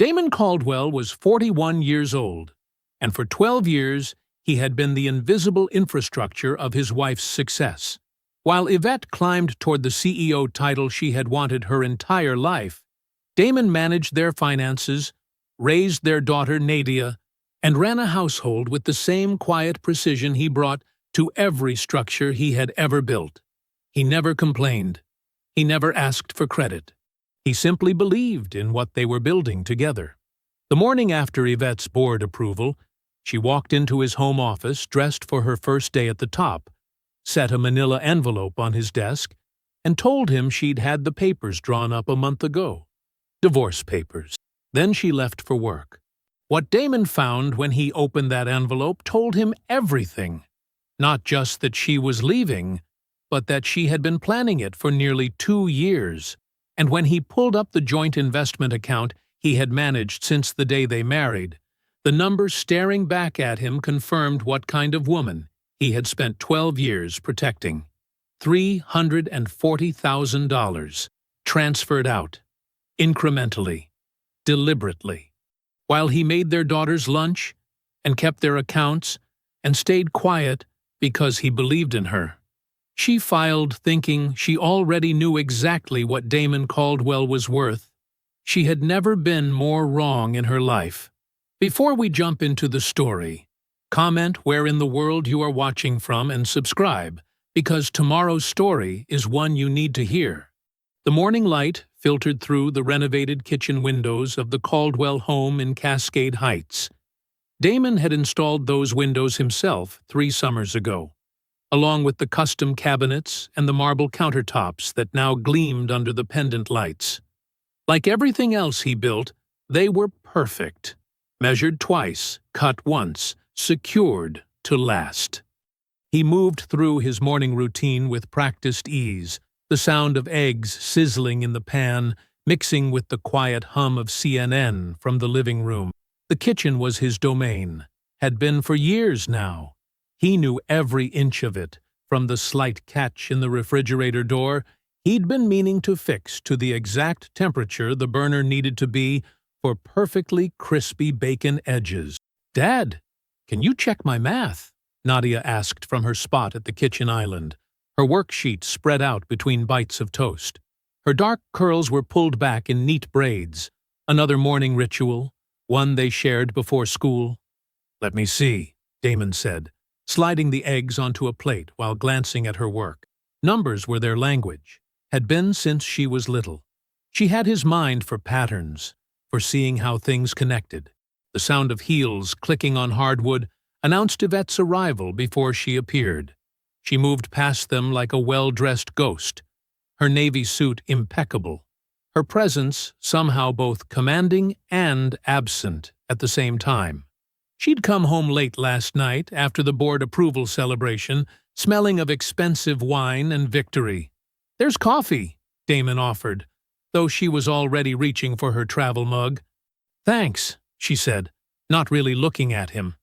Damon Caldwell was 41 years old, and for 12 years he had been the invisible infrastructure of his wife's success. While Yvette climbed toward the CEO title she had wanted her entire life, Damon managed their finances, raised their daughter Nadia, and ran a household with the same quiet precision he brought to every structure he had ever built. He never complained. He never asked for credit. He simply believed in what they were building together. The morning after Yvette's board approval, she walked into his home office dressed for her first day at the top, set a manila envelope on his desk, and told him she'd had the papers drawn up a month ago. Divorce papers. Then she left for work. What Damon found when he opened that envelope told him everything. Not just that she was leaving, but that she had been planning it for nearly 2 years. And when he pulled up the joint investment account he had managed since the day they married, the number staring back at him confirmed what kind of woman he had spent 12 years protecting. $340,000 transferred out, incrementally, deliberately, while he made their daughters lunch and kept their accounts and stayed quiet because he believed in her. She filed thinking she already knew exactly what Damon Caldwell was worth. She had never been more wrong in her life. Before we jump into the story, comment where in the world you are watching from and subscribe, because tomorrow's story is one you need to hear. The morning light filtered through the renovated kitchen windows of the Caldwell home in Cascade Heights. Damon had installed those windows himself 3 summers ago, along with the custom cabinets and the marble countertops that now gleamed under the pendant lights. Like everything else he built, they were perfect. Measured twice, cut once, secured to last. He moved through his morning routine with practiced ease, the sound of eggs sizzling in the pan, mixing with the quiet hum of CNN from the living room. The kitchen was his domain, had been for years now. He knew every inch of it, from the slight catch in the refrigerator door he'd been meaning to fix to the exact temperature the burner needed to be for perfectly crispy bacon edges. "Dad, can you check my math?" Nadia asked from her spot at the kitchen island, her worksheet spread out between bites of toast. Her dark curls were pulled back in neat braids, another morning ritual, one they shared before school. "Let me see," Damon said, sliding the eggs onto a plate while glancing at her work. Numbers were their language, had been since she was little. She had his mind for patterns, for seeing how things connected. The sound of heels clicking on hardwood announced Yvette's arrival before she appeared. She moved past them like a well-dressed ghost, her navy suit impeccable, her presence somehow both commanding and absent at the same time. She'd come home late last night after the board approval celebration, smelling of expensive wine and victory. "There's coffee," Damon offered, though she was already reaching for her travel mug. "Thanks," she said, not really looking at him.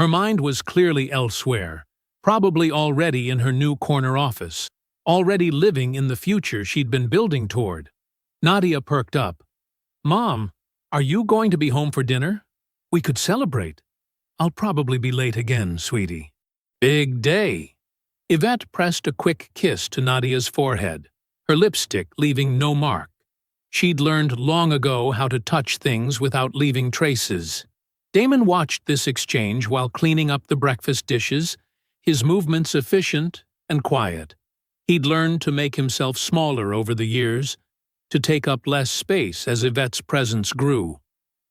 Her mind was clearly elsewhere, probably already in her new corner office, already living in the future she'd been building toward. Nadia perked up. "Mom, are you going to be home for dinner? We could celebrate." "I'll probably be late again, sweetie." "Big day." Yvette pressed a quick kiss to Nadia's forehead, her lipstick leaving no mark. She'd learned long ago how to touch things without leaving traces. Damon watched this exchange while cleaning up the breakfast dishes, his movements efficient and quiet. He'd learned to make himself smaller over the years, to take up less space as Yvette's presence grew.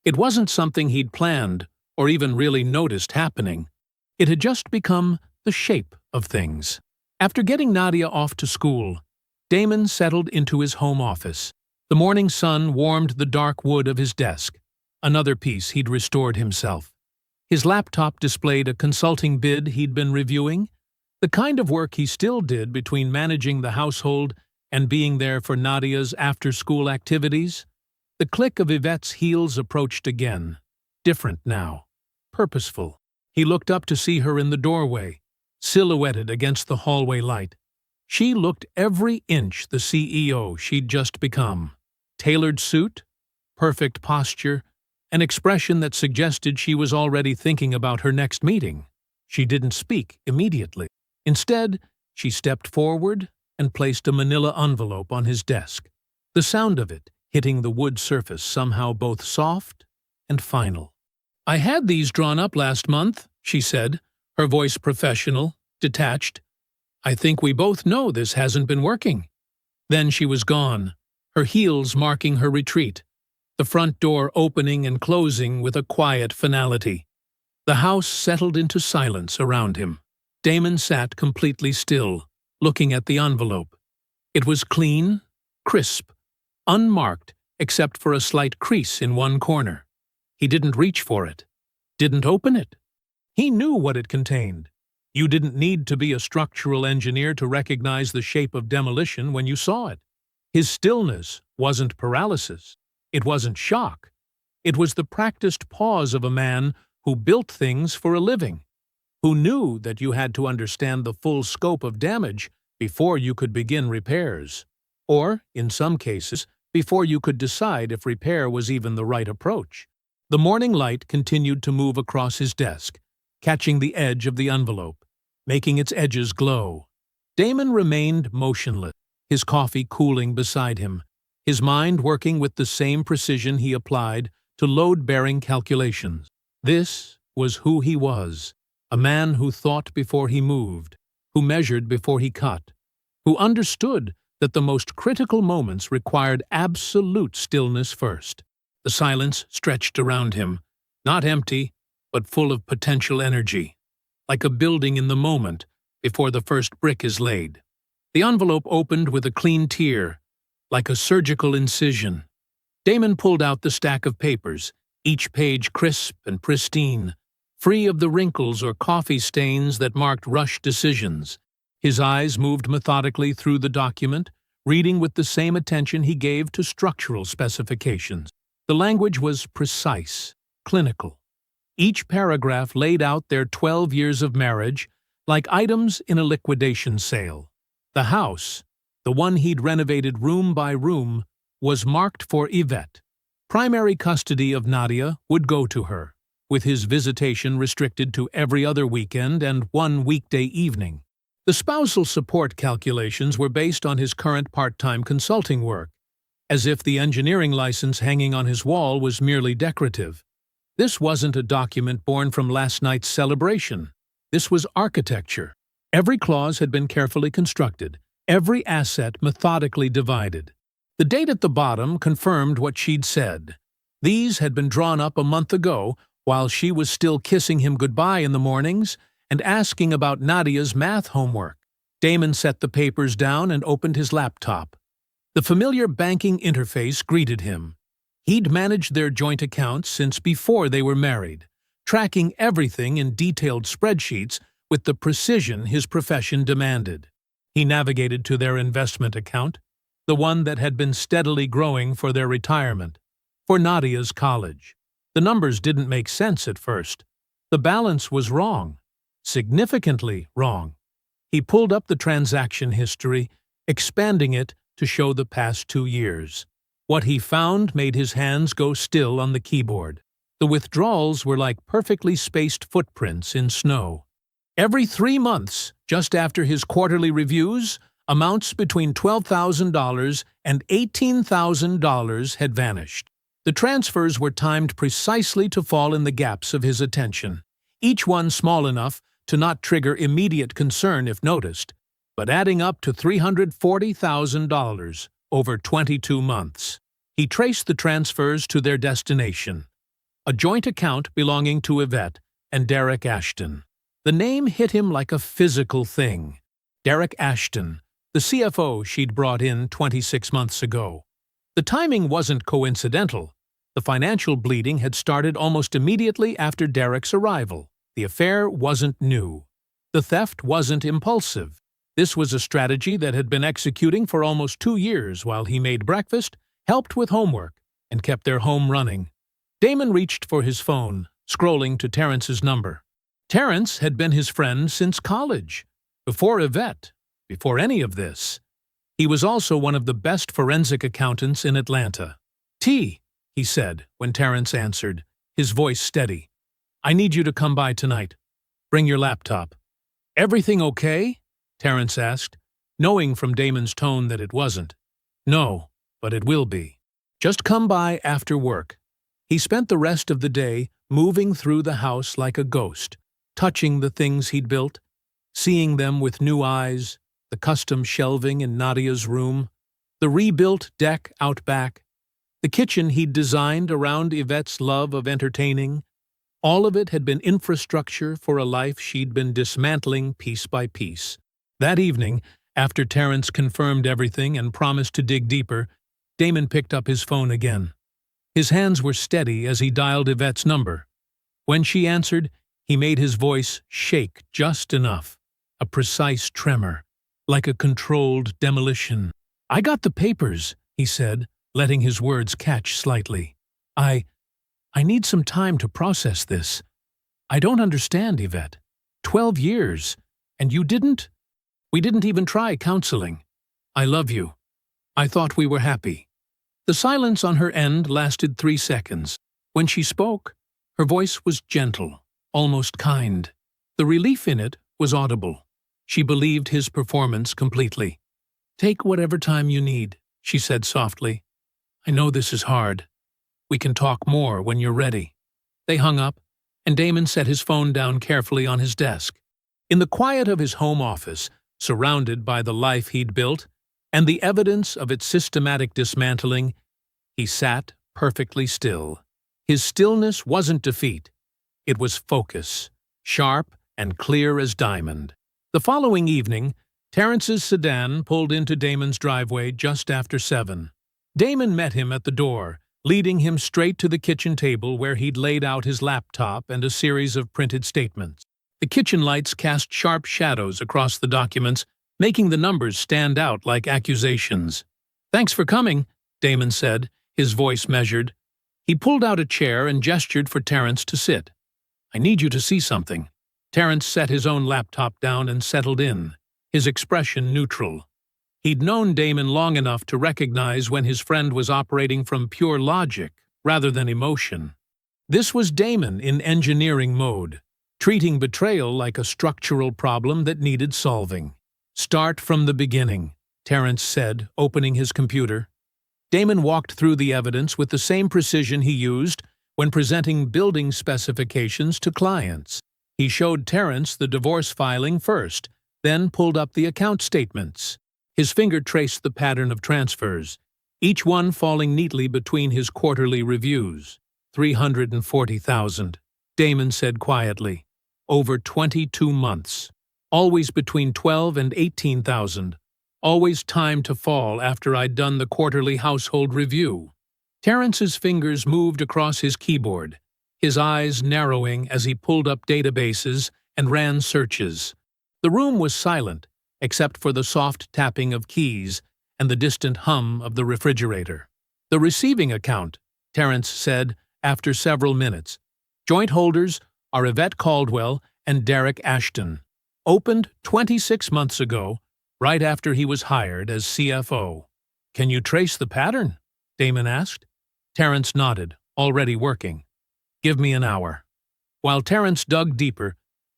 It wasn't something he'd planned or even really noticed happening. It had just become the shape of things. After getting Nadia off to school, Damon settled into his home office. The morning sun warmed the dark wood of his desk, another piece he'd restored himself. His laptop displayed a consulting bid he'd been reviewing, the kind of work he still did between managing the household and being there for Nadia's after-school activities. The click of Yvette's heels approached again, different now, purposeful. He looked up to see her in the doorway, silhouetted against the hallway light. She looked every inch the CEO she'd just become. Tailored suit, perfect posture, an expression that suggested she was already thinking about her next meeting. She didn't speak immediately. Instead, she stepped forward and placed a manila envelope on his desk. The sound of it hitting the wood surface somehow both soft and final. "I had these drawn up last month," she said, her voice professional, detached. "I think we both know this hasn't been working." Then she was gone, her heels marking her retreat, the front door opening and closing with a quiet finality. The house settled into silence around him. Damon sat completely still, looking at the envelope. It was clean, crisp, unmarked except for a slight crease in one corner. He didn't reach for it, didn't open it. He knew what it contained. You didn't need to be a structural engineer to recognize the shape of demolition when you saw it. His stillness wasn't paralysis. It wasn't shock. It was the practiced pause of a man who built things for a living, who knew that you had to understand the full scope of damage before you could begin repairs, or, in some cases, before you could decide if repair was even the right approach. The morning light continued to move across his desk, catching the edge of the envelope, making its edges glow. Damon remained motionless, his coffee cooling beside him, his mind working with the same precision he applied to load-bearing calculations. This was who he was, a man who thought before he moved, who measured before he cut, who understood that the most critical moments required absolute stillness first. The silence stretched around him, not empty, but full of potential energy, like a building in the moment before the first brick is laid. The envelope opened with a clean tear, like a surgical incision. Damon pulled out the stack of papers, each page crisp and pristine, free of the wrinkles or coffee stains that marked rushed decisions. His eyes moved methodically through the document, reading with the same attention he gave to structural specifications. The language was precise, clinical. Each paragraph laid out their 12 years of marriage like items in a liquidation sale. The house, the one he'd renovated room by room, was marked for Yvette. Primary custody of Nadia would go to her, with his visitation restricted to every other weekend and one weekday evening. The spousal support calculations were based on his current part-time consulting work, as if the engineering license hanging on his wall was merely decorative. This wasn't a document born from last night's celebration. This was architecture. Every clause had been carefully constructed, every asset methodically divided. The date at the bottom confirmed what she'd said. These had been drawn up a month ago, while she was still kissing him goodbye in the mornings and asking about Nadia's math homework. Damon set the papers down and opened his laptop. The familiar banking interface greeted him. He'd managed their joint accounts since before they were married, tracking everything in detailed spreadsheets with the precision his profession demanded. He navigated to their investment account, the one that had been steadily growing for their retirement, for Nadia's college. The numbers didn't make sense at first. The balance was wrong, significantly wrong. He pulled up the transaction history, expanding it to show the past 2 years. What he found made his hands go still on the keyboard. The withdrawals were like perfectly spaced footprints in snow. Every 3 months, just after his quarterly reviews, amounts between $12,000 and $18,000 had vanished. The transfers were timed precisely to fall in the gaps of his attention, each one small enough to not trigger immediate concern if noticed, but adding up to $340,000 over 22 months. He traced the transfers to their destination, a joint account belonging to Yvette and Derek Ashton. The name hit him like a physical thing. Derek Ashton, the CFO she'd brought in 26 months ago. The timing wasn't coincidental. The financial bleeding had started almost immediately after Derek's arrival. The affair wasn't new. The theft wasn't impulsive. This was a strategy that had been executing for almost 2 years while he made breakfast, helped with homework, and kept their home running. Damon reached for his phone, scrolling to Terrence's number. Terrence had been his friend since college, before Yvette, before any of this. He was also one of the best forensic accountants in Atlanta. "T," he said when Terrence answered, his voice steady. "I need you to come by tonight. Bring your laptop." "Everything okay?" Terrence asked, knowing from Damon's tone that it wasn't. "No, but it will be. Just come by after work." He spent the rest of the day moving through the house like a ghost, touching the things he'd built, seeing them with new eyes, the custom shelving in Nadia's room, the rebuilt deck out back, the kitchen he'd designed around Yvette's love of entertaining. All of it had been infrastructure for a life she'd been dismantling piece by piece. That evening, after Terrence confirmed everything and promised to dig deeper, Damon picked up his phone again. His hands were steady as he dialed Yvette's number. When she answered, he made his voice shake just enough, a precise tremor, like a controlled demolition. "I got the papers," he said, letting his words catch slightly. I need some time to process this. I don't understand, Yvette. 12 years, and you didn't? We didn't even try counseling. I love you. I thought we were happy." The silence on her end lasted 3 seconds. When she spoke, her voice was gentle, almost kind. The relief in it was audible. She believed his performance completely. "Take whatever time you need," she said softly. "I know this is hard. We can talk more when you're ready." They hung up, and Damon set his phone down carefully on his desk. In the quiet of his home office, surrounded by the life he'd built and the evidence of its systematic dismantling, he sat perfectly still. His stillness wasn't defeat. It was focus, sharp and clear as diamond. The following evening, Terrence's sedan pulled into Damon's driveway just after 7. Damon met him at the door, leading him straight to the kitchen table where he'd laid out his laptop and a series of printed statements. The kitchen lights cast sharp shadows across the documents, making the numbers stand out like accusations. "Thanks for coming," Damon said, his voice measured. He pulled out a chair and gestured for Terrence to sit. "I need you to see something." Terrence set his own laptop down and settled in, his expression neutral. He'd known Damon long enough to recognize when his friend was operating from pure logic rather than emotion. This was Damon in engineering mode, treating betrayal like a structural problem that needed solving. "Start from the beginning," Terrence said, opening his computer. Damon walked through the evidence with the same precision he used when presenting building specifications to clients. He showed Terrence the divorce filing first, then pulled up the account statements. His finger traced the pattern of transfers, each one falling neatly between his quarterly reviews. 340,000, Damon said quietly. Over 22 months. Always between 12 and 18,000. Always time to fall after I'd done the quarterly household review. Terrence's fingers moved across his keyboard, his eyes narrowing as he pulled up databases and ran searches. The room was silent, except for the soft tapping of keys and the distant hum of the refrigerator. "The receiving account," Terrence said after several minutes. "Joint holders are Yvette Caldwell and Derek Ashton. Opened 26 months ago, right after he was hired as CFO. "Can you trace the pattern?" Damon asked. Terrence nodded, already working. "Give me an hour." While Terrence dug deeper,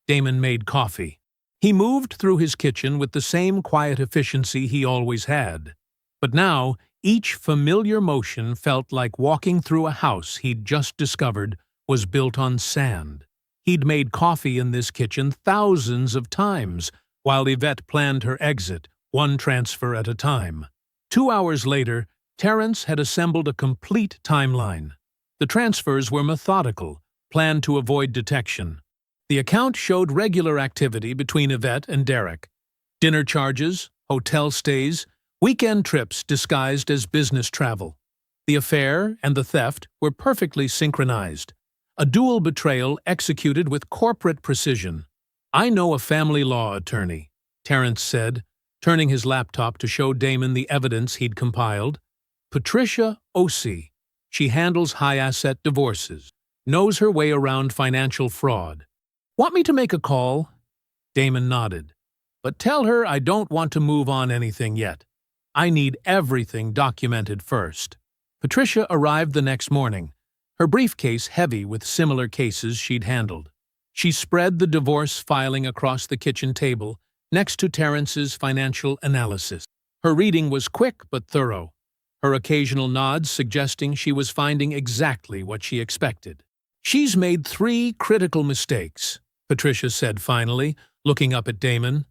Damon made coffee. He moved through his kitchen with the same quiet efficiency he always had. But now, each familiar motion felt like walking through a house he'd just discovered was built on sand. He'd made coffee in this kitchen thousands of times, while Yvette planned her exit, one transfer at a time. 2 hours later, Terrence had assembled a complete timeline. The transfers were methodical, planned to avoid detection. The account showed regular activity between Yvette and Derek. Dinner charges, hotel stays, weekend trips disguised as business travel. The affair and the theft were perfectly synchronized. A dual betrayal executed with corporate precision. "I know a family law attorney," Terrence said, turning his laptop to show Damon the evidence he'd compiled. "Patricia Ossie. She handles high-asset divorces. Knows her way around financial fraud. Want me to make a call?" Damon nodded. "But tell her I don't want to move on anything yet. I need everything documented first." Patricia arrived the next morning, her briefcase heavy with similar cases she'd handled. She spread the divorce filing across the kitchen table, next to Terrence's financial analysis. Her reading was quick but thorough, her occasional nods suggesting she was finding exactly what she expected. "She's made 3 critical mistakes," Patricia said finally, looking up at Damon.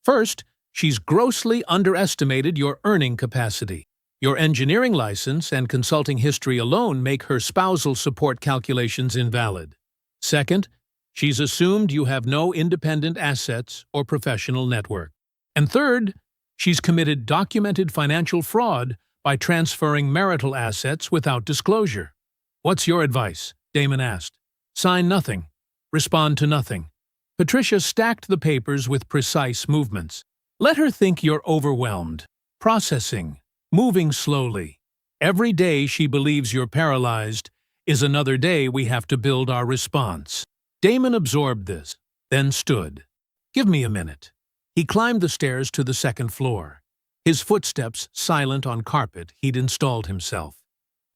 "First, she's grossly underestimated your earning capacity. Your engineering license and consulting history alone make her spousal support calculations invalid. Second, she's assumed you have no independent assets or professional network. And third, she's committed documented financial fraud by transferring marital assets without disclosure." "What's your advice?" Damon asked. "Sign nothing. Respond to nothing." Patricia stacked the papers with precise movements. "Let her think you're overwhelmed. Processing. Moving slowly. Every day she believes you're paralyzed is another day we have to build our response." Damon absorbed this, then stood. "Give me a minute." He climbed the stairs to the second floor, his footsteps silent on carpet he'd installed himself.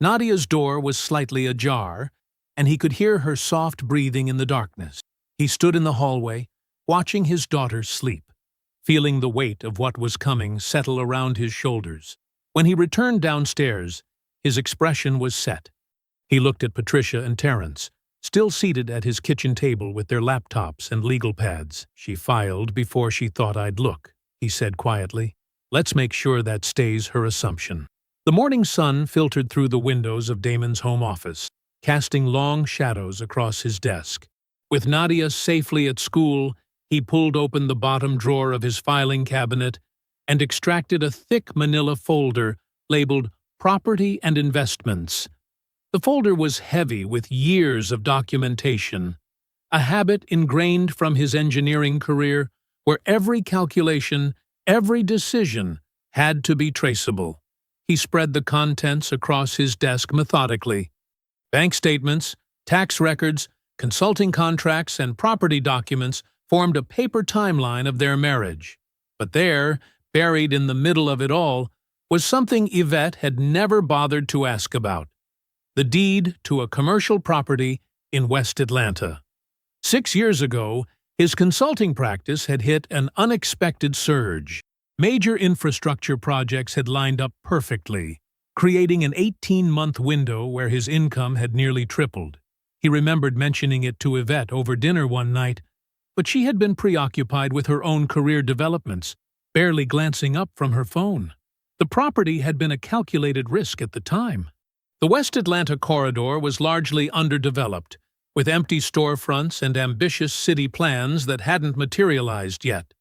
Nadia's door was slightly ajar, and he could hear her soft breathing in the darkness. He stood in the hallway, watching his daughter sleep, feeling the weight of what was coming settle around his shoulders. When he returned downstairs, his expression was set. He looked at Patricia and Terrence, still seated at his kitchen table with their laptops and legal pads. "She filed before she thought I'd look," he said quietly. "Let's make sure that stays her assumption." The morning sun filtered through the windows of Damon's home office, casting long shadows across his desk. With Nadia safely at school, he pulled open the bottom drawer of his filing cabinet and extracted a thick manila folder labeled Property and Investments. The folder was heavy with years of documentation, a habit ingrained from his engineering career where every calculation, every decision had to be traceable. He spread the contents across his desk methodically. Bank statements, tax records, consulting contracts, and property documents formed a paper timeline of their marriage. But there, buried in the middle of it all, was something Yvette had never bothered to ask about: the deed to a commercial property in West Atlanta. 6 years ago, his consulting practice had hit an unexpected surge. Major infrastructure projects had lined up perfectly, creating an 18-month window where his income had nearly tripled. He remembered mentioning it to Yvette over dinner one night, but she had been preoccupied with her own career developments, barely glancing up from her phone. The property had been a calculated risk at the time. The West Atlanta corridor was largely underdeveloped, with empty storefronts and ambitious city plans that hadn't materialized yet.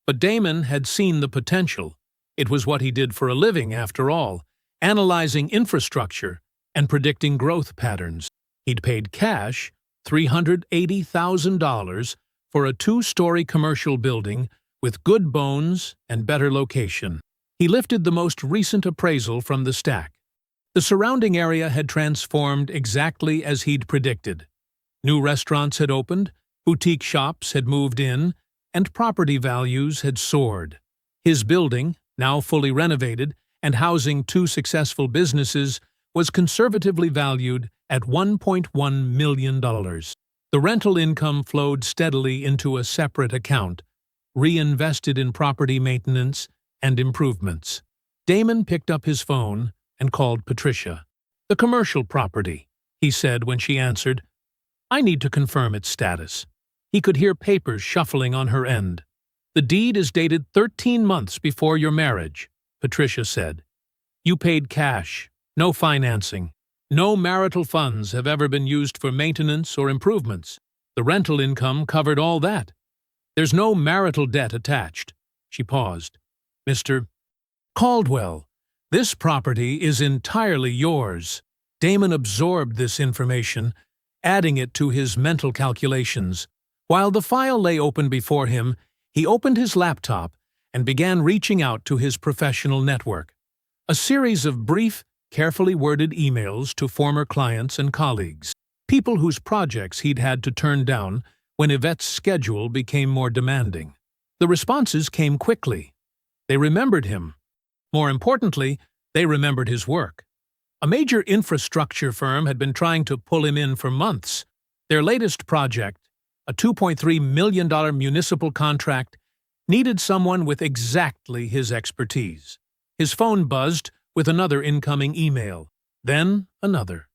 But Damon had seen the potential. It was what he did for a living, after all, analyzing infrastructure and predicting growth patterns. He'd paid cash, $380,000, for a 2-story commercial building with good bones and better location. He lifted the most recent appraisal from the stack. The surrounding area had transformed exactly as he'd predicted. New restaurants had opened, boutique shops had moved in, and property values had soared. His building, now fully renovated and housing 2 successful businesses, was conservatively valued at $1.1 million. The rental income flowed steadily into a separate account, reinvested in property maintenance and improvements. Damon picked up his phone and called Patricia. "The commercial property," he said when she answered. "I need to confirm its status." He could hear papers shuffling on her end. "The deed is dated 13 months before your marriage," Patricia said. "You paid cash, no financing. No marital funds have ever been used for maintenance or improvements. The rental income covered all that. There's no marital debt attached." She paused. "Mr. Caldwell, this property is entirely yours." Damon absorbed this information, adding it to his mental calculations. While the file lay open before him, he opened his laptop and began reaching out to his professional network. A series of brief, carefully worded emails to former clients and colleagues, people whose projects he'd had to turn down when Yvette's schedule became more demanding. The responses came quickly. They remembered him. More importantly, they remembered his work. A major infrastructure firm had been trying to pull him in for months. Their latest project, a $2.3 million municipal contract, needed someone with exactly his expertise. His phone buzzed with another incoming email, then another.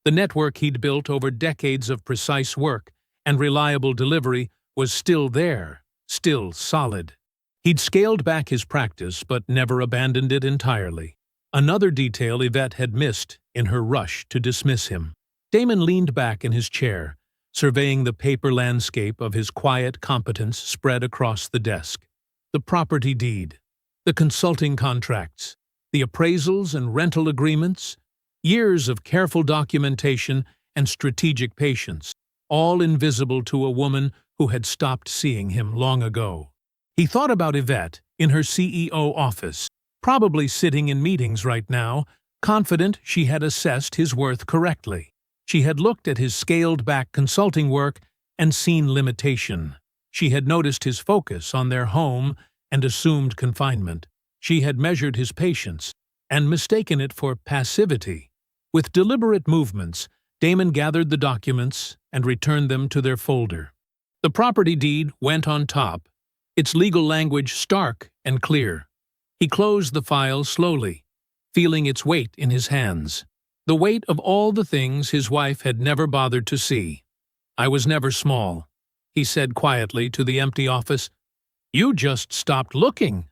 The network he'd built over decades of precise work and reliable delivery was still there, still solid. He'd scaled back his practice but never abandoned it entirely. Another detail Yvette had missed in her rush to dismiss him. Damon leaned back in his chair, surveying the paper landscape of his quiet competence spread across the desk. The property deed, the consulting contracts, the appraisals and rental agreements, years of careful documentation and strategic patience, all invisible to a woman who had stopped seeing him long ago. He thought about Yvette in her CEO office, probably sitting in meetings right now, confident she had assessed his worth correctly. She had looked at his scaled-back consulting work and seen limitation. She had noticed his focus on their home and assumed confinement. She had measured his patience and mistaken it for passivity. With deliberate movements, Damon gathered the documents and returned them to their folder. The property deed went on top, its legal language stark and clear. He closed the file slowly, feeling its weight in his hands. The weight of all the things his wife had never bothered to see. "I was never small," he said quietly to the empty office. "You just stopped looking."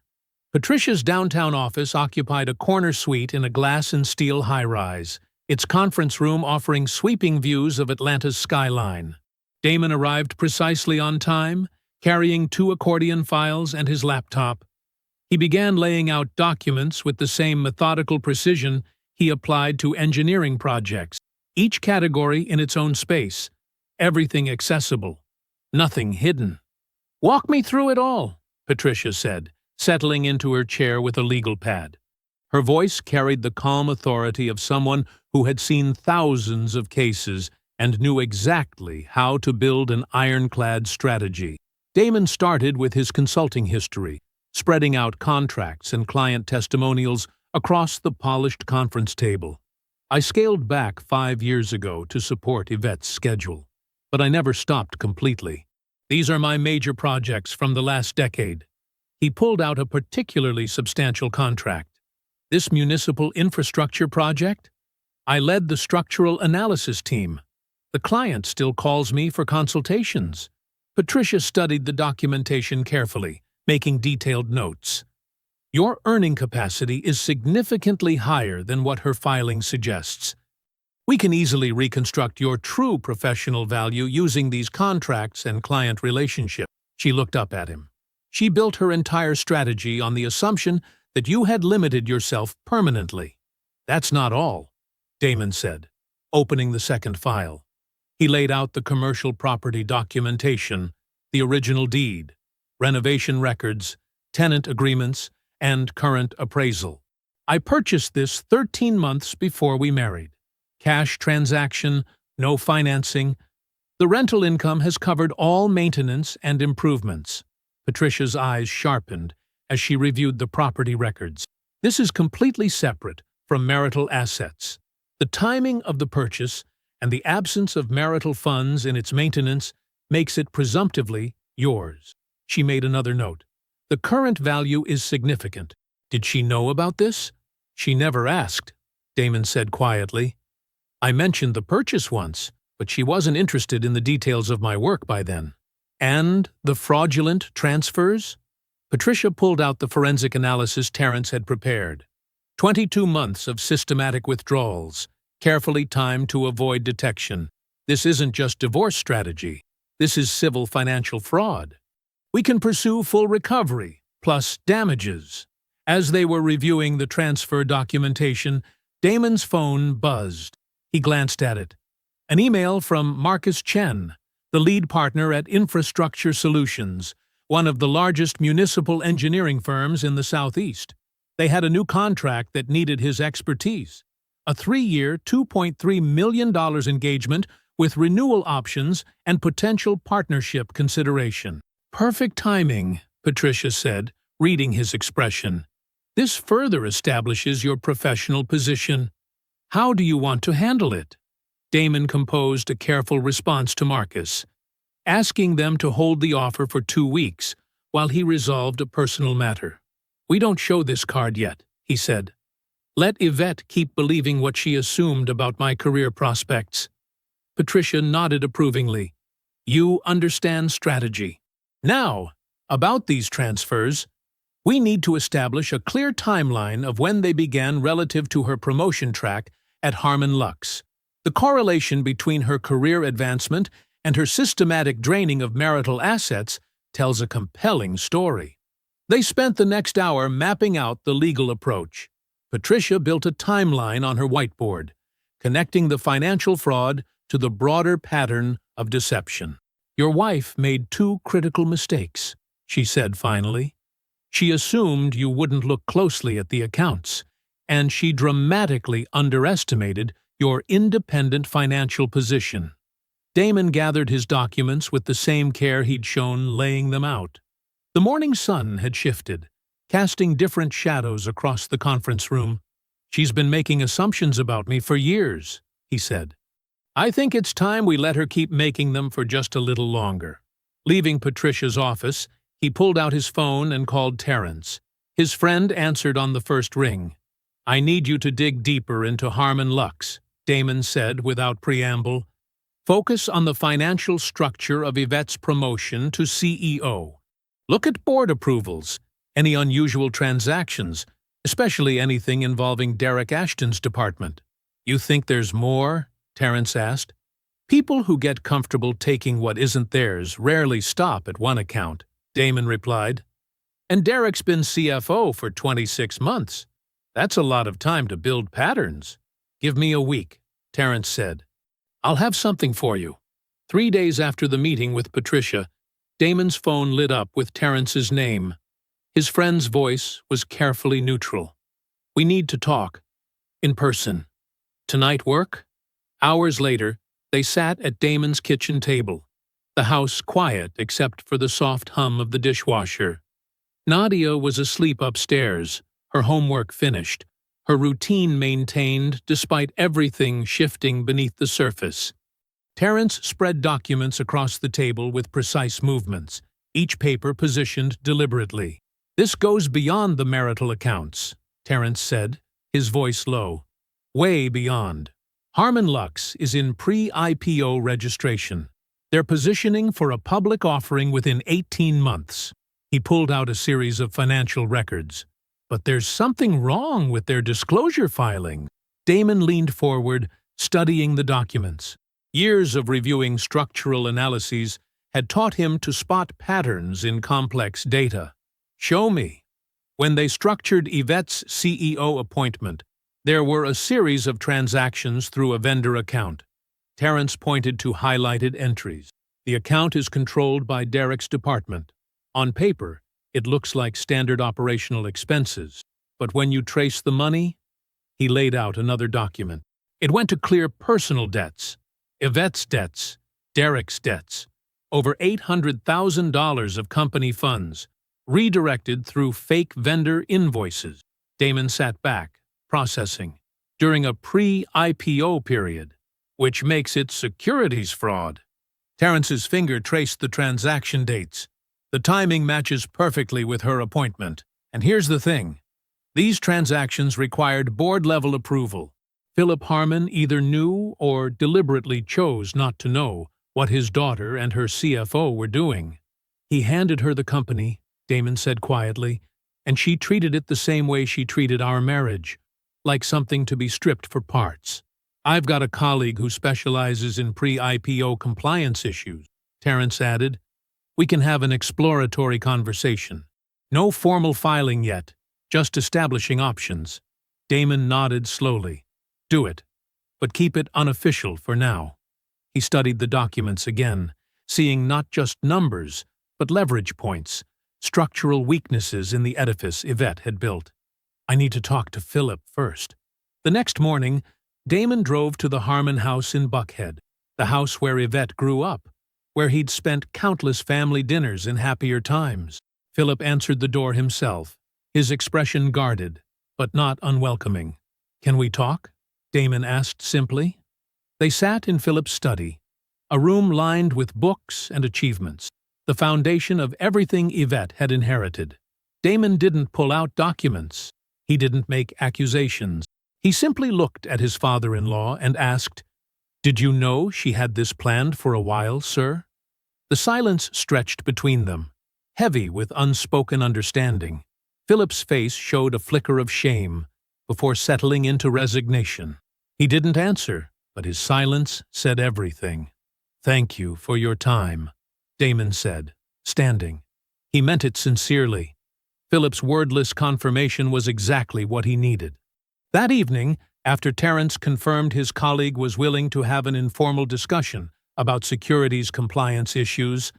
Patricia's downtown office occupied a corner suite in a glass and steel high-rise, its conference room offering sweeping views of Atlanta's skyline. Damon arrived precisely on time, carrying 2 accordion files and his laptop. He began laying out documents with the same methodical precision he applied to engineering projects, each category in its own space, everything accessible, nothing hidden. "Walk me through it all," Patricia said, settling into her chair with a legal pad. Her voice carried the calm authority of someone who had seen thousands of cases and knew exactly how to build an ironclad strategy. Damon started with his consulting history, spreading out contracts and client testimonials across the polished conference table. "I scaled back 5 years ago to support Yvette's schedule, but I never stopped completely. These are my major projects from the last decade." He pulled out a particularly substantial contract. "This municipal infrastructure project? I led the structural analysis team. The client still calls me for consultations." Patricia studied the documentation carefully, making detailed notes. "Your earning capacity is significantly higher than what her filing suggests. We can easily reconstruct your true professional value using these contracts and client relationships." She looked up at him. "She built her entire strategy on the assumption that you had limited yourself permanently." "That's not all," Damon said, opening the second file. He laid out the commercial property documentation, the original deed, renovation records, tenant agreements, and current appraisal. "I purchased this 13 months before we married. Cash transaction, no financing. The rental income has covered all maintenance and improvements." Patricia's eyes sharpened as she reviewed the property records. "This is completely separate from marital assets. The timing of the purchase and the absence of marital funds in its maintenance makes it presumptively yours." She made another note. "The current value is significant. Did she know about this?" "She never asked," Damon said quietly. "I mentioned the purchase once, but she wasn't interested in the details of my work by then." "And the fraudulent transfers?" Patricia pulled out the forensic analysis Terrence had prepared. 22 months of systematic withdrawals, carefully timed to avoid detection. This isn't just divorce strategy. This is civil financial fraud. We can pursue full recovery, plus damages. As they were reviewing the transfer documentation, Damon's phone buzzed. He glanced at it. An email from Marcus Chen, the lead partner at Infrastructure Solutions, one of the largest municipal engineering firms in the Southeast. They had a new contract that needed his expertise. A 3-year, $2.3 million engagement with renewal options and potential partnership consideration. "Perfect timing," Patricia said, reading his expression. "This further establishes your professional position." How do you want to handle it? Damon composed a careful response to Marcus, asking them to hold the offer for 2 weeks while he resolved a personal matter. We don't show this card yet, he said. Let Yvette keep believing what she assumed about my career prospects. Patricia nodded approvingly. You understand strategy. Now, about these transfers, we need to establish a clear timeline of when they began relative to her promotion track at Harmon Lux. The correlation between her career advancement and her systematic draining of marital assets tells a compelling story. They spent the next hour mapping out the legal approach. Patricia built a timeline on her whiteboard, connecting the financial fraud to the broader pattern of deception. Your wife made 2 critical mistakes, she said finally. She assumed you wouldn't look closely at the accounts, and she dramatically underestimated your independent financial position. Damon gathered his documents with the same care he'd shown laying them out. The morning sun had shifted, casting different shadows across the conference room. She's been making assumptions about me for years, he said. I think it's time we let her keep making them for just a little longer. Leaving Patricia's office, he pulled out his phone and called Terrence. His friend answered on the first ring. I need you to dig deeper into Harmon Lux, Damon said without preamble. Focus on the financial structure of Yvette's promotion to CEO. Look at board approvals, any unusual transactions, especially anything involving Derek Ashton's department. You think there's more? Terrence asked. People who get comfortable taking what isn't theirs rarely stop at one account, Damon replied. And Derek's been CFO for 26 months. That's a lot of time to build patterns. Give me a week, Terrence said. I'll have something for you. 3 days after the meeting with Patricia, Damon's phone lit up with Terrence's name. His friend's voice was carefully neutral. We need to talk. In person. Tonight work? Hours later, they sat at Damon's kitchen table, the house quiet except for the soft hum of the dishwasher. Nadia was asleep upstairs, her homework finished, her routine maintained despite everything shifting beneath the surface. Terrence spread documents across the table with precise movements, each paper positioned deliberately. This goes beyond the marital accounts, Terrence said, his voice low. Way beyond. Harmon Lux is in pre-IPO registration. They're positioning for a public offering within 18 months. He pulled out a series of financial records. But there's something wrong with their disclosure filing. Damon leaned forward, studying the documents. Years of reviewing structural analyses had taught him to spot patterns in complex data. Show me. When they structured Yvette's CEO appointment, there were a series of transactions through a vendor account. Terrence pointed to highlighted entries. The account is controlled by Derek's department. On paper, it looks like standard operational expenses. But when you trace the money, he laid out another document. It went to clear personal debts, Yvette's debts, Derek's debts, over $800,000 of company funds, redirected through fake vendor invoices. Damon sat back, processing, during a pre-IPO period, which makes it securities fraud. Terrence's finger traced the transaction dates. The timing matches perfectly with her appointment. And here's the thing. These transactions required board-level approval. Philip Harmon either knew or deliberately chose not to know what his daughter and her CFO were doing. He handed her the company, Damon said quietly, and she treated it the same way she treated our marriage, like something to be stripped for parts. I've got a colleague who specializes in pre-IPO compliance issues, Terrence added. We can have an exploratory conversation. No formal filing yet, just establishing options. Damon nodded slowly. Do it, but keep it unofficial for now. He studied the documents again, seeing not just numbers, but leverage points, structural weaknesses in the edifice Yvette had built. I need to talk to Philip first. The next morning, Damon drove to the Harmon house in Buckhead, the house where Yvette grew up, where he'd spent countless family dinners in happier times. Philip answered the door himself, his expression guarded, but not unwelcoming. Can we talk? Damon asked simply. They sat in Philip's study, a room lined with books and achievements, the foundation of everything Yvette had inherited. Damon didn't pull out documents. He didn't make accusations. He simply looked at his father-in-law and asked, "Did you know she had this planned for a while, sir?" The silence stretched between them, heavy with unspoken understanding. Philip's face showed a flicker of shame before settling into resignation. He didn't answer, but his silence said everything. "Thank you for your time," Damon said, standing. He meant it sincerely. Philip's wordless confirmation was exactly what he needed. That evening, after Terence confirmed his colleague was willing to have an informal discussion about securities compliance issues,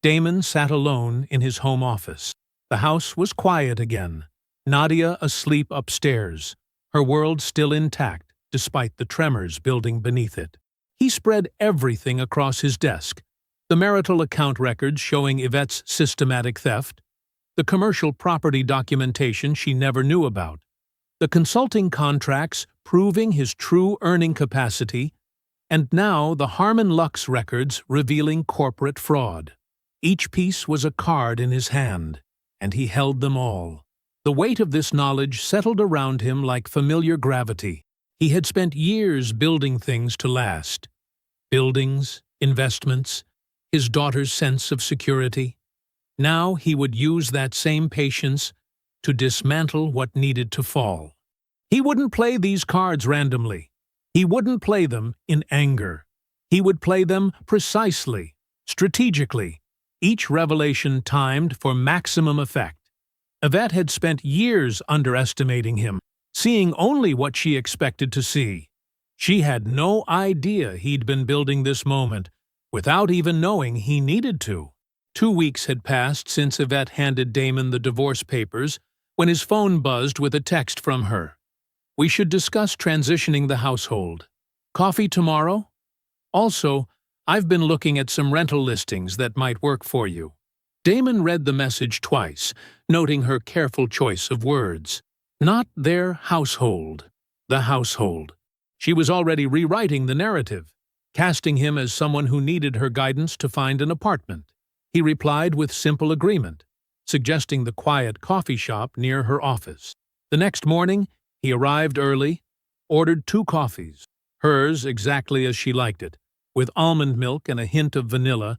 Damon sat alone in his home office. The house was quiet again, Nadia asleep upstairs, her world still intact despite the tremors building beneath it. He spread everything across his desk, the marital account records showing Yvette's systematic theft, the commercial property documentation she never knew about, the consulting contracts proving his true earning capacity, and now the Harmon Lux records revealing corporate fraud. Each piece was a card in his hand, and he held them all. The weight of this knowledge settled around him like familiar gravity. He had spent years building things to last. Buildings, investments, his daughter's sense of security. Now he would use that same patience to dismantle what needed to fall. He wouldn't play these cards randomly. He wouldn't play them in anger. He would play them precisely, strategically, each revelation timed for maximum effect. Yvette had spent years underestimating him, seeing only what she expected to see. She had no idea he'd been building this moment, without even knowing he needed to. 2 weeks had passed since Yvette handed Damon the divorce papers when his phone buzzed with a text from her. "We should discuss transitioning the household. Coffee tomorrow? Also, I've been looking at some rental listings that might work for you." Damon read the message twice, noting her careful choice of words. Not their household. The household. She was already rewriting the narrative, casting him as someone who needed her guidance to find an apartment. He replied with simple agreement, suggesting the quiet coffee shop near her office. The next morning, he arrived early, ordered 2 coffees, hers exactly as she liked it, with almond milk and a hint of vanilla,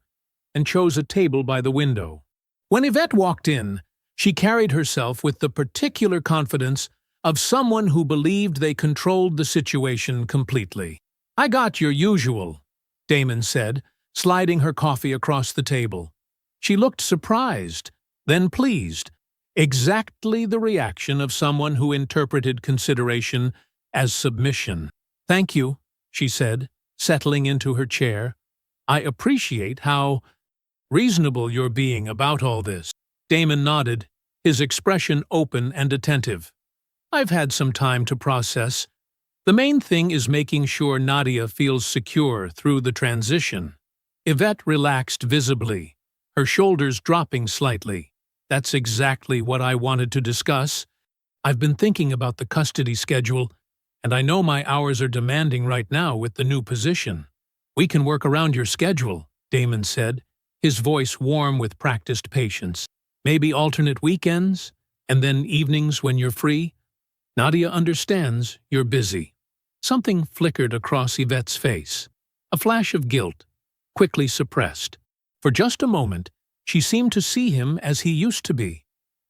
and chose a table by the window. When Yvette walked in, she carried herself with the particular confidence of someone who believed they controlled the situation completely. "I got your usual," Damon said, sliding her coffee across the table. She looked surprised, then pleased, exactly the reaction of someone who interpreted consideration as submission. "Thank you," she said, settling into her chair. "I appreciate how reasonable you're being about all this." Damon nodded, his expression open and attentive. "I've had some time to process. The main thing is making sure Nadia feels secure through the transition." Yvette relaxed visibly, her shoulders dropping slightly. "That's exactly what I wanted to discuss. I've been thinking about the custody schedule, and I know my hours are demanding right now with the new position." "We can work around your schedule," Damon said, his voice warm with practiced patience. "Maybe alternate weekends, and then evenings when you're free. Nadia understands you're busy." Something flickered across Yvette's face, a flash of guilt, quickly suppressed. For just a moment, she seemed to see him as he used to be,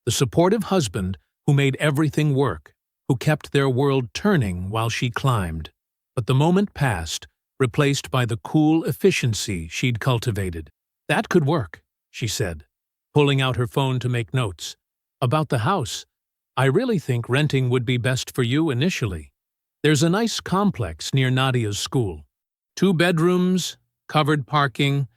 the supportive husband who made everything work, who kept their world turning while she climbed. But the moment passed, replaced by the cool efficiency she'd cultivated. "That could work," she said, pulling out her phone to make notes. "About the house, I really think renting would be best for you initially. There's a nice complex near Nadia's school. 2 bedrooms, covered parking."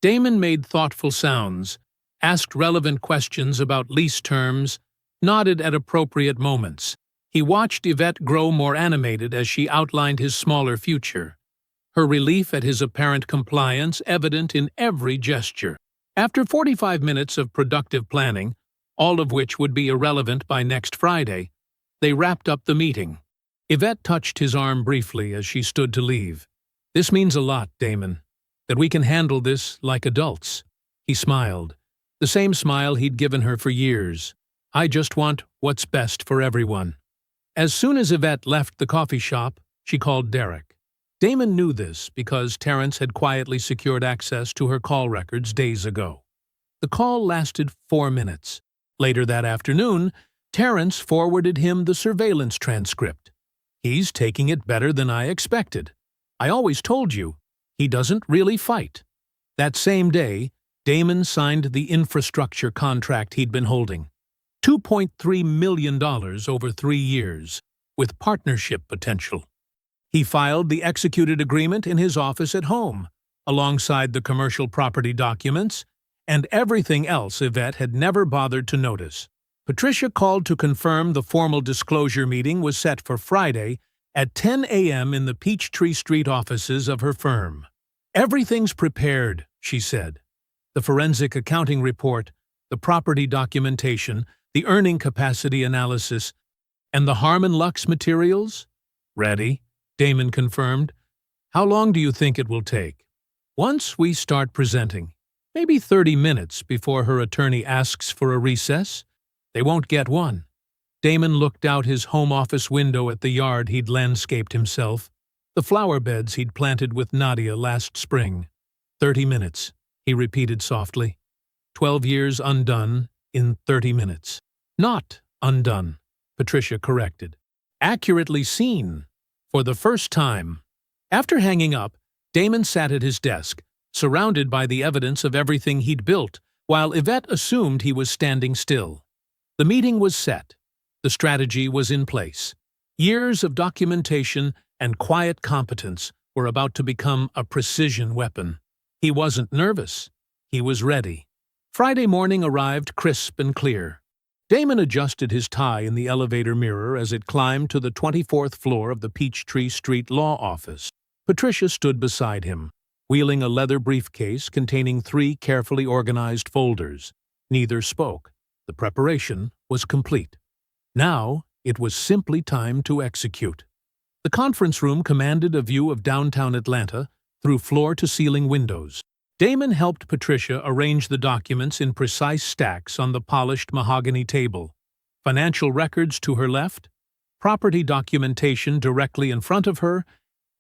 Damon made thoughtful sounds, asked relevant questions about lease terms, nodded at appropriate moments. He watched Yvette grow more animated as she outlined his smaller future, her relief at his apparent compliance evident in every gesture. After 45 minutes of productive planning, all of which would be irrelevant by next Friday, they wrapped up the meeting. Yvette touched his arm briefly as she stood to leave. "This means a lot, Damon, that we can handle this like adults." He smiled, the same smile he'd given her for years. "I just want what's best for everyone." As soon as Yvette left the coffee shop, she called Derek. Damon knew this because Terrence had quietly secured access to her call records days ago. The call lasted 4 minutes. Later that afternoon, Terrence forwarded him the surveillance transcript. "He's taking it better than I expected. I always told you, he doesn't really fight." That same day, Damon signed the infrastructure contract he'd been holding. $2.3 million over 3 years, with partnership potential. He filed the executed agreement in his office at home, alongside the commercial property documents and everything else Yvette had never bothered to notice. Patricia called to confirm the formal disclosure meeting was set for Friday at 10 a.m. in the Peachtree Street offices of her firm. "Everything's prepared," she said. "The forensic accounting report, the property documentation, the earning capacity analysis, and the Harmon Lux materials?" "Ready," Damon confirmed. "How long do you think it will take?" "Once we start presenting, maybe 30 minutes before her attorney asks for a recess. They won't get one." Damon looked out his home office window at the yard he'd landscaped himself, the flower beds he'd planted with Nadia last spring. 30 minutes, he repeated softly. 12 years undone in 30 minutes. Not undone, Patricia corrected. Accurately seen, for the first time. After hanging up, Damon sat at his desk, surrounded by the evidence of everything he'd built, while Yvette assumed he was standing still. The meeting was set. The strategy was in place. Years of documentation and quiet competence were about to become a precision weapon. He wasn't nervous. He was ready. Friday morning arrived crisp and clear. Damon adjusted his tie in the elevator mirror as it climbed to the 24th floor of the Peachtree Street law office. Patricia stood beside him, wheeling a leather briefcase containing 3 carefully organized folders. Neither spoke. The preparation was complete. Now, it was simply time to execute. The conference room commanded a view of downtown Atlanta through floor-to-ceiling windows. Damon helped Patricia arrange the documents in precise stacks on the polished mahogany table. Financial records to her left, property documentation directly in front of her,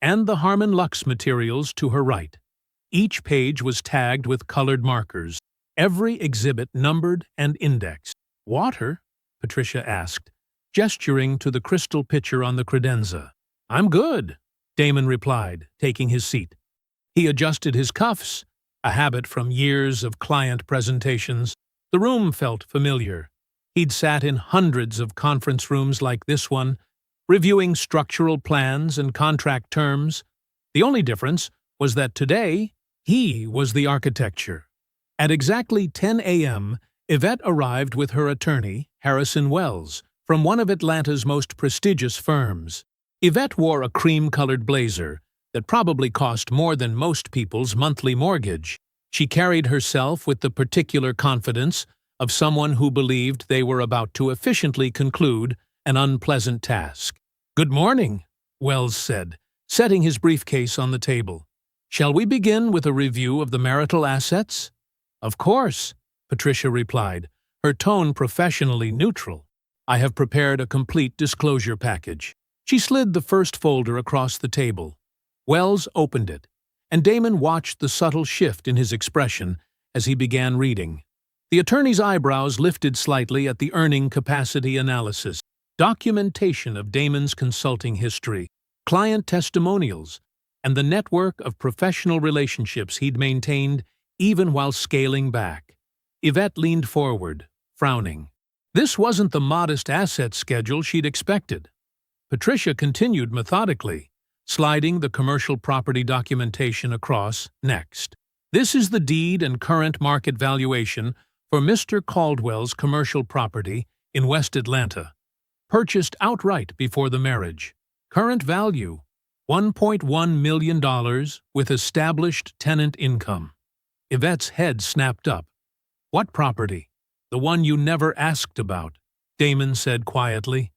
and the Harmon Lux materials to her right. Each page was tagged with colored markers, every exhibit numbered and indexed. "Water?" Patricia asked, gesturing to the crystal pitcher on the credenza. "I'm good," Damon replied, taking his seat. He adjusted his cuffs, a habit from years of client presentations. The room felt familiar. He'd sat in hundreds of conference rooms like this one, reviewing structural plans and contract terms. The only difference was that today, he was the architecture. At exactly 10 a.m., Yvette arrived with her attorney, Harrison Wells, from one of Atlanta's most prestigious firms. Yvette wore a cream-colored blazer that probably cost more than most people's monthly mortgage. She carried herself with the particular confidence of someone who believed they were about to efficiently conclude an unpleasant task. "Good morning," Wells said, setting his briefcase on the table. "Shall we begin with a review of the marital assets?" "Of course," Patricia replied, her tone professionally neutral. "I have prepared a complete disclosure package." She slid the first folder across the table. Wells opened it, and Damon watched the subtle shift in his expression as he began reading. The attorney's eyebrows lifted slightly at the earning capacity analysis, documentation of Damon's consulting history, client testimonials, and the network of professional relationships he'd maintained even while scaling back. Yvette leaned forward, frowning. This wasn't the modest asset schedule she'd expected. Patricia continued methodically, sliding the commercial property documentation across next. "This is the deed and current market valuation for Mr. Caldwell's commercial property in West Atlanta, purchased outright before the marriage. Current value, $1.1 million with established tenant income." Yvette's head snapped up. "What property?" "The one you never asked about," Damon said quietly.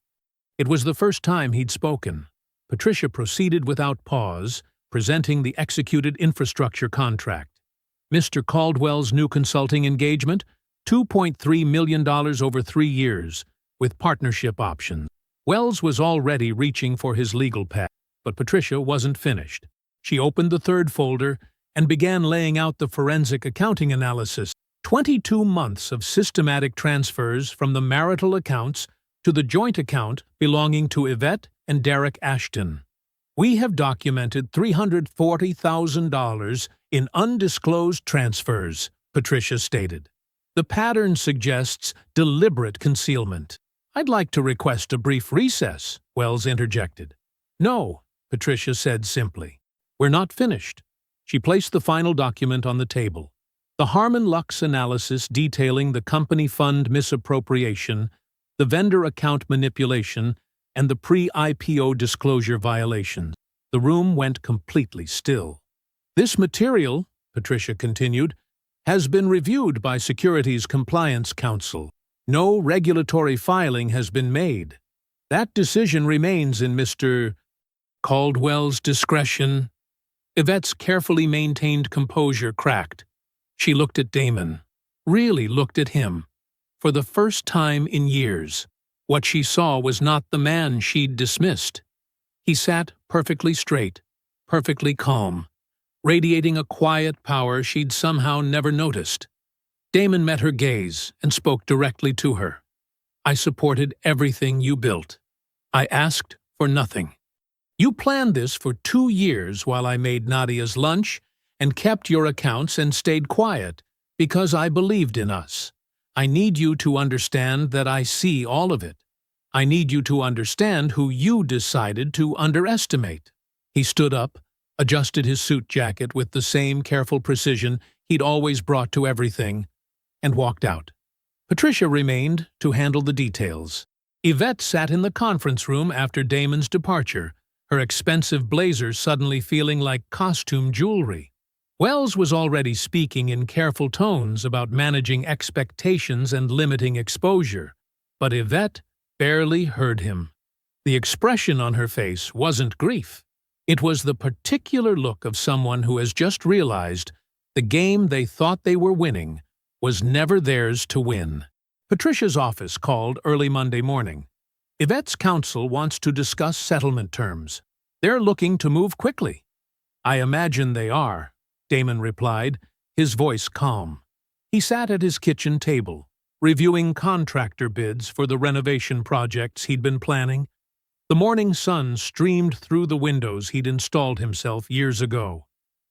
It was the first time he'd spoken. Patricia proceeded without pause, presenting the executed infrastructure contract. Mr. Caldwell's new consulting engagement, $2.3 million over 3 years, with partnership options. Wells was already reaching for his legal pad, but Patricia wasn't finished. She opened the third folder and began laying out the forensic accounting analysis. 22 months of systematic transfers from the marital accounts to the joint account belonging to Yvette and Derek Ashton. We have documented $340,000 in undisclosed transfers, Patricia stated. The pattern suggests deliberate concealment. I'd like to request a brief recess, Wells interjected. No, Patricia said simply. We're not finished. She placed the final document on the table. The Harmon-Lux analysis detailing the company fund misappropriation, the vendor account manipulation, and the pre-IPO disclosure violations. The room went completely still. This material, Patricia continued, has been reviewed by Securities Compliance Counsel. No regulatory filing has been made. That decision remains in Mr. Caldwell's discretion. Yvette's carefully maintained composure cracked. She looked at Damon, really looked at him. For the first time in years, what she saw was not the man she'd dismissed. He sat perfectly straight, perfectly calm, radiating a quiet power she'd somehow never noticed. Damon met her gaze and spoke directly to her. I supported everything you built. I asked for nothing. You planned this for 2 years while I made Nadia's lunch and kept your accounts and stayed quiet because I believed in us. I need you to understand that I see all of it. I need you to understand who you decided to underestimate. He stood up, adjusted his suit jacket with the same careful precision he'd always brought to everything, and walked out. Patricia remained to handle the details. Yvette sat in the conference room after Damon's departure, her expensive blazer suddenly feeling like costume jewelry. Wells was already speaking in careful tones about managing expectations and limiting exposure, but Yvette barely heard him. The expression on her face wasn't grief. It was the particular look of someone who has just realized the game they thought they were winning was never theirs to win. Patricia's office called early Monday morning. Yvette's counsel wants to discuss settlement terms. They're looking to move quickly. I imagine they are, Damon replied, his voice calm. He sat at his kitchen table, reviewing contractor bids for the renovation projects he'd been planning. The morning sun streamed through the windows he'd installed himself years ago.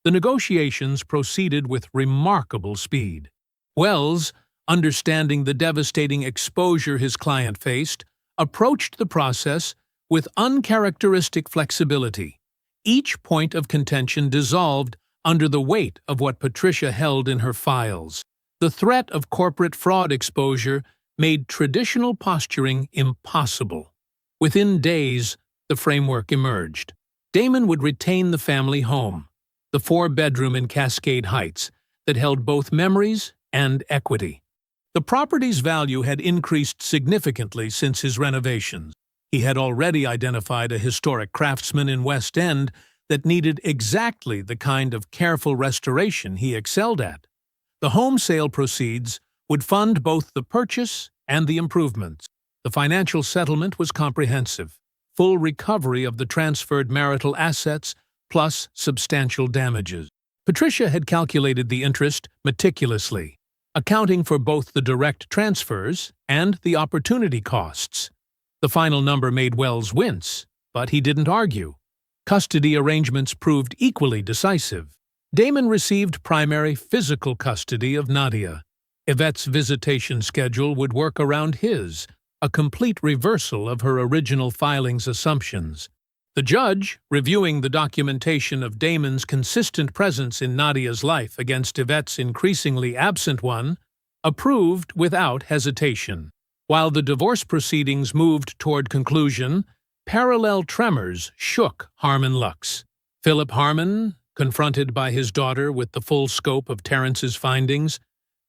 The negotiations proceeded with remarkable speed. Wells, understanding the devastating exposure his client faced, approached the process with uncharacteristic flexibility. Each point of contention dissolved under the weight of what Patricia held in her files. The threat of corporate fraud exposure made traditional posturing impossible. Within days, the framework emerged. Damon would retain the family home, the 4-bedroom in Cascade Heights, that held both memories and equity. The property's value had increased significantly since his renovations. He had already identified a historic craftsman in West End that needed exactly the kind of careful restoration he excelled at. The home sale proceeds would fund both the purchase and the improvements. The financial settlement was comprehensive, full recovery of the transferred marital assets plus substantial damages. Patricia had calculated the interest meticulously, accounting for both the direct transfers and the opportunity costs. The final number made Wells wince, but he didn't argue. Custody arrangements proved equally decisive. Damon received primary physical custody of Nadia. Yvette's visitation schedule would work around his, a complete reversal of her original filing's assumptions. The judge, reviewing the documentation of Damon's consistent presence in Nadia's life against Yvette's increasingly absent one, approved without hesitation. While the divorce proceedings moved toward conclusion, parallel tremors shook Harmon-Lux. Philip Harmon, confronted by his daughter with the full scope of Terrence's findings,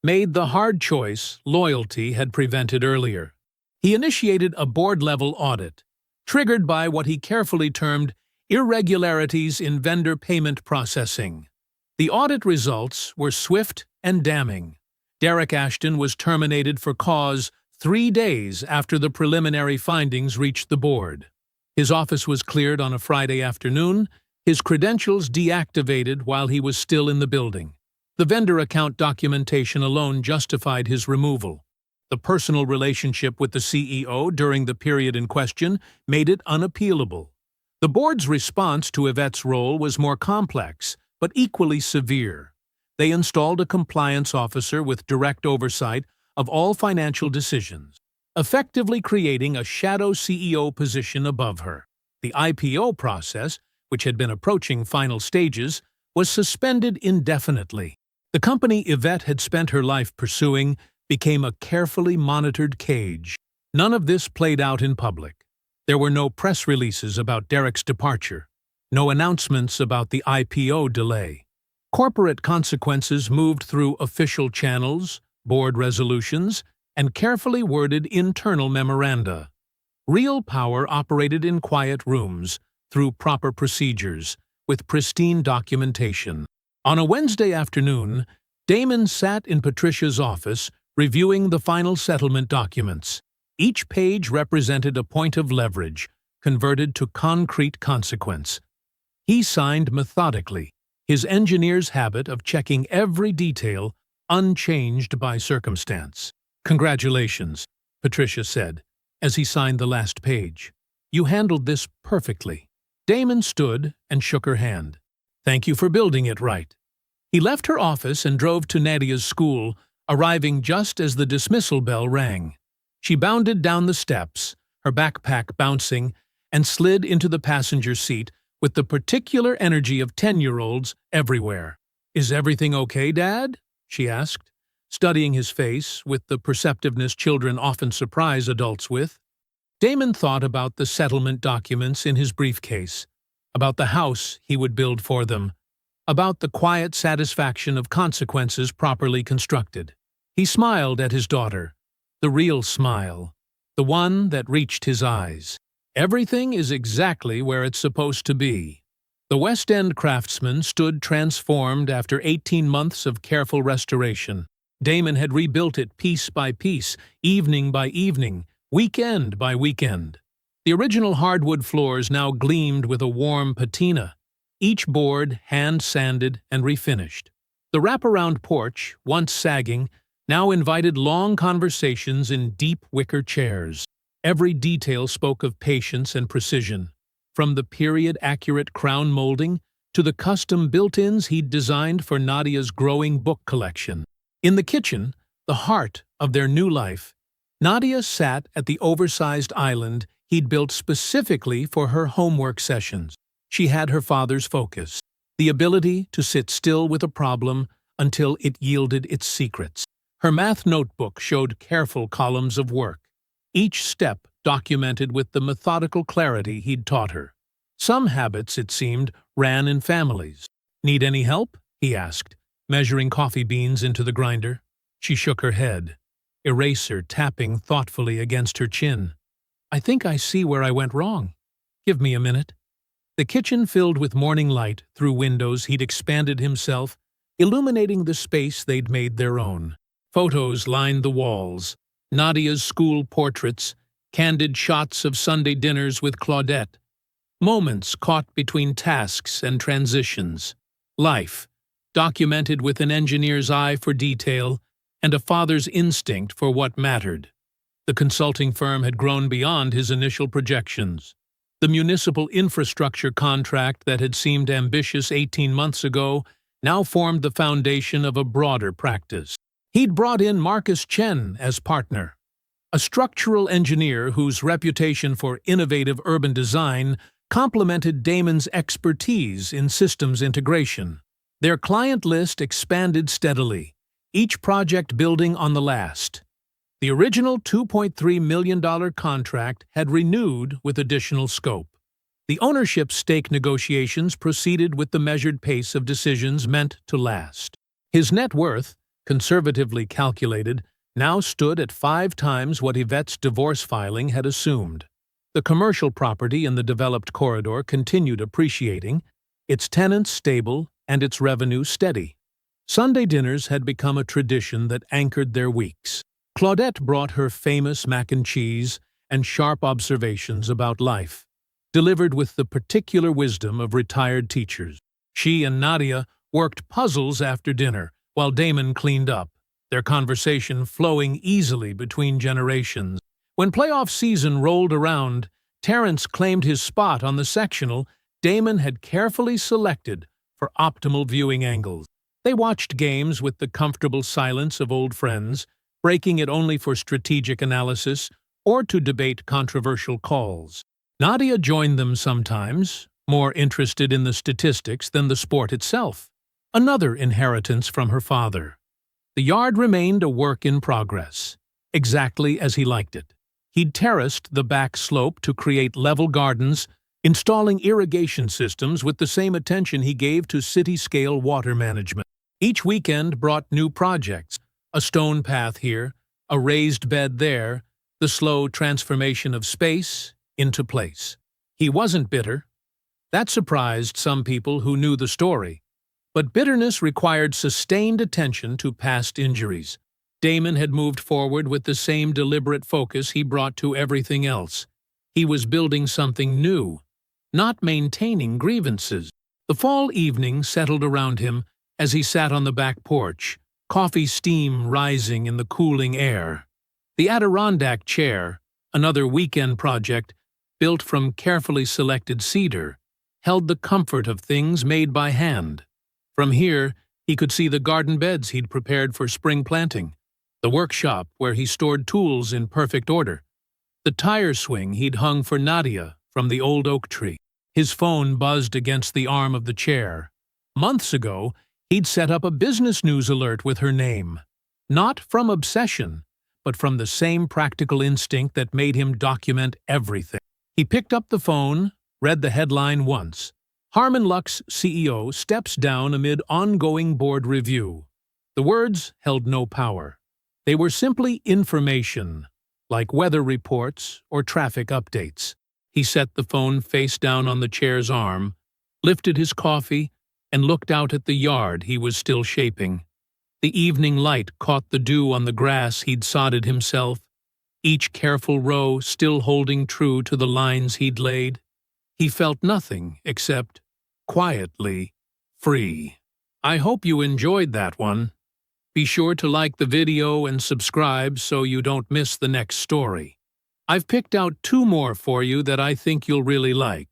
made the hard choice loyalty had prevented earlier. He initiated a board-level audit, triggered by what he carefully termed irregularities in vendor payment processing. The audit results were swift and damning. Derek Ashton was terminated for cause 3 days after the preliminary findings reached the board. His office was cleared on a Friday afternoon, his credentials deactivated while he was still in the building. The vendor account documentation alone justified his removal. The personal relationship with the CEO during the period in question made it unappealable. The board's response to Yvette's role was more complex, but equally severe. They installed a compliance officer with direct oversight of all financial decisions, effectively creating a shadow CEO position above her. The IPO process, which had been approaching final stages, was suspended indefinitely. The company Yvette had spent her life pursuing became a carefully monitored cage. None of this played out in public. There were no press releases about Derek's departure, no announcements about the IPO delay. Corporate consequences moved through official channels, board resolutions, and carefully worded internal memoranda. Real power operated in quiet rooms, through proper procedures, with pristine documentation. On a Wednesday afternoon, Damon sat in Patricia's office, reviewing the final settlement documents. Each page represented a point of leverage, converted to concrete consequence. He signed methodically, his engineer's habit of checking every detail, unchanged by circumstance. "Congratulations," Patricia said, as he signed the last page. "You handled this perfectly." Damon stood and shook her hand. "Thank you for building it right." He left her office and drove to Nadia's school, arriving just as the dismissal bell rang. She bounded down the steps, her backpack bouncing, and slid into the passenger seat with the particular energy of 10-year-olds everywhere. "Is everything okay, Dad?" she asked, studying his face with the perceptiveness children often surprise adults with. Damon thought about the settlement documents in his briefcase, about the house he would build for them, about the quiet satisfaction of consequences properly constructed. He smiled at his daughter, the real smile, the one that reached his eyes. Everything is exactly where it's supposed to be. The West End craftsman stood transformed after 18 months of careful restoration. Damon had rebuilt it piece by piece, evening by evening, weekend by weekend. The original hardwood floors now gleamed with a warm patina, each board hand-sanded and refinished. The wraparound porch, once sagging, now invited long conversations in deep wicker chairs. Every detail spoke of patience and precision, from the period-accurate crown molding to the custom built-ins he'd designed for Nadia's growing book collection. In the kitchen, the heart of their new life, Nadia sat at the oversized island he'd built specifically for her homework sessions. She had her father's focus, the ability to sit still with a problem until it yielded its secrets. Her math notebook showed careful columns of work, each step documented with the methodical clarity he'd taught her. Some habits, it seemed, ran in families. "Need any help?" he asked, measuring coffee beans into the grinder. She shook her head, eraser tapping thoughtfully against her chin. "I think I see where I went wrong. Give me a minute." The kitchen filled with morning light through windows he'd expanded himself, illuminating the space they'd made their own. Photos lined the walls, Nadia's school portraits, candid shots of Sunday dinners with Claudette, moments caught between tasks and transitions. Life, documented with an engineer's eye for detail and a father's instinct for what mattered. The consulting firm had grown beyond his initial projections. The municipal infrastructure contract that had seemed ambitious 18 months ago now formed the foundation of a broader practice. He'd brought in Marcus Chen as partner, a structural engineer whose reputation for innovative urban design complemented Damon's expertise in systems integration. Their client list expanded steadily, each project building on the last. The original $2.3 million contract had renewed with additional scope. The ownership stake negotiations proceeded with the measured pace of decisions meant to last. His net worth, conservatively calculated, now stood at 5 times what Yvette's divorce filing had assumed. The commercial property in the developed corridor continued appreciating, its tenants stable and its revenue steady. Sunday dinners had become a tradition that anchored their weeks. Claudette brought her famous mac and cheese and sharp observations about life, delivered with the particular wisdom of retired teachers. She and Nadia worked puzzles after dinner, while Damon cleaned up, their conversation flowing easily between generations. When playoff season rolled around, Terrence claimed his spot on the sectional Damon had carefully selected for optimal viewing angles. They watched games with the comfortable silence of old friends, breaking it only for strategic analysis or to debate controversial calls. Nadia joined them sometimes, more interested in the statistics than the sport itself, another inheritance from her father. The yard remained a work in progress, exactly as he liked it. He'd terraced the back slope to create level gardens, installing irrigation systems with the same attention he gave to city-scale water management. Each weekend brought new projects, a stone path here, a raised bed there, the slow transformation of space into place. He wasn't bitter. That surprised some people who knew the story. But bitterness required sustained attention to past injuries. Damon had moved forward with the same deliberate focus he brought to everything else. He was building something new, not maintaining grievances. The fall evening settled around him as he sat on the back porch, coffee steam rising in the cooling air. The Adirondack chair, another weekend project built from carefully selected cedar, held the comfort of things made by hand. From here, he could see the garden beds he'd prepared for spring planting, the workshop where he stored tools in perfect order, the tire swing he'd hung for Nadia from the old oak tree. His phone buzzed against the arm of the chair. Months ago, he'd set up a business news alert with her name. Not from obsession, but from the same practical instinct that made him document everything. He picked up the phone, read the headline once. Harmon Luck's CEO steps down amid ongoing board review. The words held no power. They were simply information, like weather reports or traffic updates. He set the phone face down on the chair's arm, lifted his coffee, and looked out at the yard he was still shaping. The evening light caught the dew on the grass he'd sodded himself, each careful row still holding true to the lines he'd laid. He felt nothing except, quietly, free. I hope you enjoyed that one. Be sure to like the video and subscribe so you don't miss the next story. I've picked out 2 more for you that I think you'll really like.